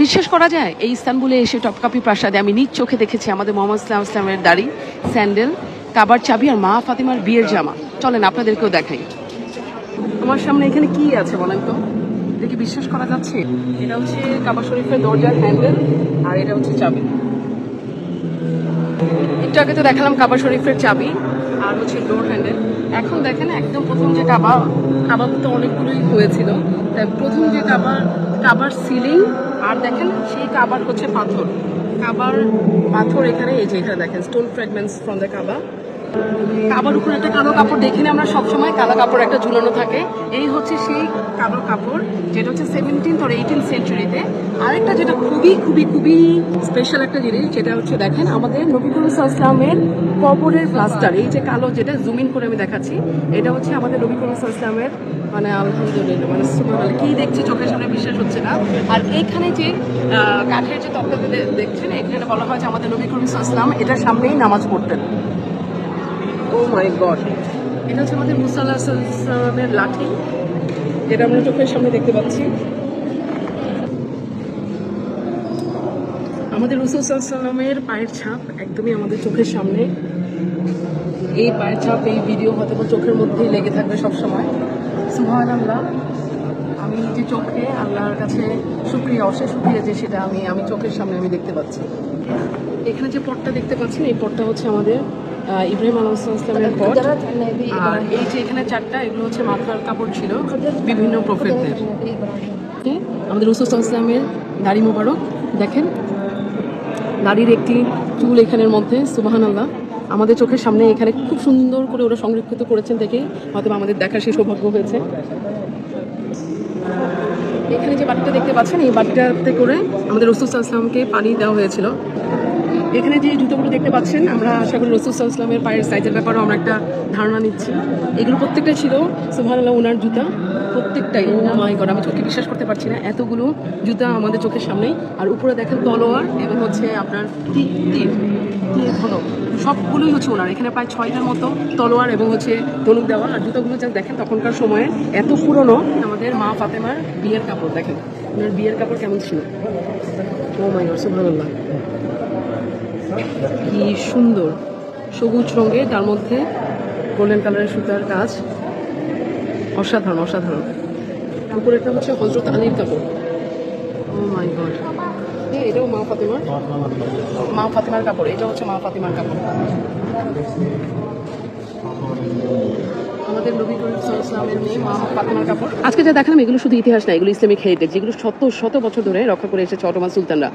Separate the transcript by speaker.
Speaker 1: বিশ্বাস করা যায় এই ইস্তানবুলে এসে টপকাপি প্রাসাদে আমি নিজ চোখে দেখেছি আমাদের মোহাম্মদ ইসলামের দাড়ি, স্যান্ডেল, কাবার চাবি আর মা ফাতিমার বিয়ের জামা। চলেন আপনাদেরকেও দেখাই। আমার সামনে এখানে কি আছে বলেন তো, এটা কি বিশ্বাস করা যাচ্ছে? এটা হচ্ছে কাবা শরীফের দরজার হ্যান্ডেল আর এটা হচ্ছে চাবি। একটু আগে তো দেখালাম কাবা শরীফের চাবি আর হচ্ছে ডোর হ্যান্ডেল। এখন দেখেন একদম প্রথম যে কাবা তো অনেকগুলোই হয়েছিল, তাই প্রথম যে কাবার সিলিং আর দেখেন সেই কাবার হচ্ছে পাথর এখানে, এই যে এখানে দেখেন স্টোন ফ্র্যাগমেন্টস ফ্রম দ্য কাবার উপরে একটা কালো কাপড় দেখিনি আমরা সবসময়, কালো কাপড় একটা ঝুলানো থাকে। এই হচ্ছে সেই কালো কাপড় যেটা হচ্ছে 17th or 18th সেঞ্চুরিতে। আরেকটা যেটা খুবই খুবই খুবই স্পেশাল একটা জিনিস, যেটা হচ্ছে দেখেন আমাদের নবী করিম সাল্লাল্লাহু আলাইহি ওয়াসাল্লামের কবরের প্লাস্টার। এই যে কালো, যেটা জুম ইন করে আমি দেখাচ্ছি, এটা হচ্ছে আমাদের নবী করিম সাল্লাল্লাহু আলাইহি ওয়াসাল্লামের, মানে আলহামদুলিল্লাহ, মানে সুবহানাল্লাহ, কি দেখছি চোখের সামনে বিশ্বাস হচ্ছে না। আর এইখানে যে কাঠের যে তক্তাতে দেখছেন, এখানে বলা হয় যে আমাদের নবী করিম সাল্লাল্লাহু আলাইহি ওয়াসাল্লাম এটার সামনেই নামাজ পড়তেন। ও মাই গড, এটা হচ্ছে আমাদের মুসা আলাইহিস সালামের লাঠি, যেটা আমরা চোখের সামনে দেখতে পাচ্ছি। আমাদের রাসূল সাল্লাল্লাহু আলাইহি ওয়াসাল্লামের পায়ের ছাপ একদমই আমাদের চোখের সামনে। এই পায়ের ছাপ, এই ভিডিও হয়তো চোখের মধ্যেই লেগে থাকবে সবসময়। সুবহানাল্লাহ, আমি নিজে চোখে আল্লাহর কাছে অশেষ শুকরিয়া যে সেটা আমি চোখের সামনে আমি দেখতে পাচ্ছি। এখানে যে পটটা দেখতে পাচ্ছেন, এই পটটা হচ্ছে আমাদের ইব্রাহিম আলাইহিস সালামের পট। আর এই যে এখানে চারটা, এগুলো হচ্ছে মাথার কাপড় ছিল বিভিন্ন প্রফেটদের। আমাদের রাসূল সাল্লাল্লাহু আলাইহি ওয়াসাল্লামের দাড়ি মোবারক দেখেন, দাড়ির একটি চুল এখানের মধ্যে। সুবহানাল্লাহ, আমাদের চোখের সামনে এখানে খুব সুন্দর করে ওরা সংরক্ষিত করেছেন দেখে হয়তো আমাদের দেখার সেই সৌভাগ্য হয়েছে। এখানে যে বাটিটা দেখতে পাচ্ছেন, এই বাটিটাতে করে আমাদের রাসূল সাল্লাল্লাহু আলাইহি ওয়াসাল্লামকে পানি দেওয়া হয়েছিল। এখানে যে জুতোগুলো দেখতে পাচ্ছেন, আমরা আশা করি রাসূল সাল্লাল্লাহু আলাইহি ওয়াসাল্লামের পায়ের সাইজের ব্যাপারেও আমরা একটা ধারণা নিচ্ছি। এগুলো প্রত্যেকটাই ছিল সুবহানাল্লাহ ওনার জুতা, প্রত্যেকটাই। ও মাই গড, আমি চোখে বিশ্বাস করতে পারছি না, এতগুলো জুতা আমাদের চোখের সামনেই। আর উপরে দেখেন তলোয়ার এবং হচ্ছে আপনার তীর ধনুক, সবগুলোই হচ্ছে ওনার। এখানে প্রায় 6টার মতো তলোয়ার এবং হচ্ছে ধনুক দেওয়া। আর জুতোগুলো যা দেখেন তখনকার সময়ে এত পুরনো। আমাদের মা ফাতেমার বিয়ের কাপড় দেখেন, ওনার বিয়ের কাপড় কেমন ছিল। ও মাই গড, সুবহানাল্লাহ, কি সুন্দর সবুজ রঙে, তার মধ্যে গোল্ডেন কালারের সুতার কাজ, অসাধারণ অসাধারণ। উপরেরটা হচ্ছে হযরত আলীর কাপড়। ও মাই গড, এটাও মা ফাতেমার কাপড়। এটা হচ্ছে মা ফাতেমার কাপড়। আমাদের নবী করিম সাল্লাল্লাহু আলাইহি ওয়াসাল্লামের মেয়ে মা ফাতেমার কাপড়। আজকে যা দেখালাম এগুলো শুধু ইতিহাস না, এগুলো ইসলামিক হেরিটেজ, যেগুলো শত শত বছর ধরে রক্ষা করে এসেছে অটোমান সুলতানরা।